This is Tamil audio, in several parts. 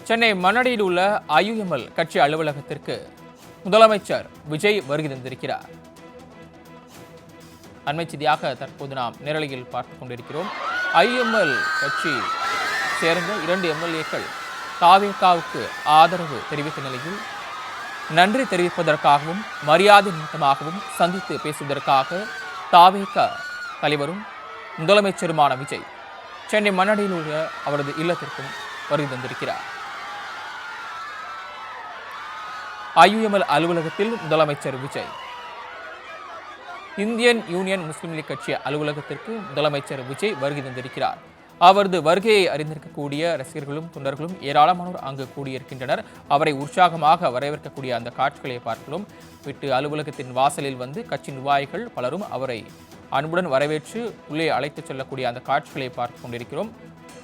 சென்னை மண்ணடியில் உள்ள IUML கட்சி அலுவலகத்திற்கு முதலமைச்சர் விஜய் வருகை தந்திருக்கிறார். அண்மை செய்தியாக தற்போது நாம் நேரலையில் பார்த்துக் கொண்டிருக்கிறோம். IUML கட்சி சேர்ந்த 2 MLAக்கள் தாவேகாவுக்கு ஆதரவு தெரிவித்த நிலையில் நன்றி தெரிவிப்பதற்காகவும் மரியாதை நிமித்தமாகவும் சந்தித்து பேசுவதற்காக தாவேகா தலைவரும் முதலமைச்சருமான விஜய் சென்னை மண்ணடியில் உள்ள அவரது இல்லத்திற்கும் வருகை தந்திருக்கிறார். IUML அலுவலகத்தில் முதலமைச்சர் விஜய், இந்தியன் யூனியன் முஸ்லீம் லீக் கட்சி அலுவலகத்திற்கு முதலமைச்சர் விஜய் வருகை தந்திருக்கிறார். அவரது வருகையை அறிந்திருக்கக்கூடிய ரசிகர்களும் தொண்டர்களும் ஏராளமானோர் அங்கு கூடியிருக்கின்றனர். அவரை உற்சாகமாக வரவேற்கக்கூடிய அந்த காட்சிகளை பார்க்கிறோம். வீட்டு அலுவலகத்தின் வாசலில் வந்து கட்சி நிர்வாகிகள் பலரும் அவரை அன்புடன் வரவேற்று உள்ளே அழைத்துச் செல்லக்கூடிய அந்த காட்சிகளை பார்த்து கொண்டிருக்கிறோம்.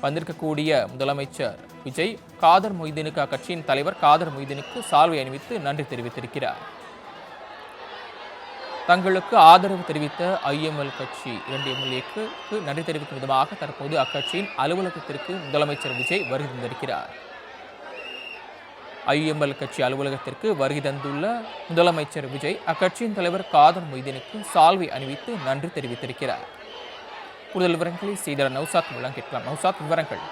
வந்திருக்கக்கூடிய முதலமைச்சர் விஜய் காதர் மொய்தீனுக்கு அக்கட்சியின் தலைவர் காதர் மொய்தீனுக்கு சால்வை அணிவித்து நன்றி தெரிவித்திருக்கிறார். தங்களுக்கு ஆதரவு தெரிவித்த IUML கட்சி 2 MLAக்கு நன்றி தெரிவிக்கும் விதமாக தற்போது அக்கட்சியின் அலுவலகத்திற்கு முதலமைச்சர் விஜய் வருகை தந்திருக்கிறார். IUML கட்சி அலுவலகத்திற்கு வருகை தந்துள்ள முதலமைச்சர் விஜய் அக்கட்சியின் தலைவர் காதர் மொய்தீனுக்கு சால்வை அணிவித்து நன்றி தெரிவித்திருக்கிறார். கூடுதல் விவரங்களை செய்தியாளர் நௌசாத் மூலம் கேட்கலாம். நௌசாத், விவரங்கள்.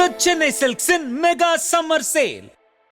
The Chennai Silks in Mega Summer Sale.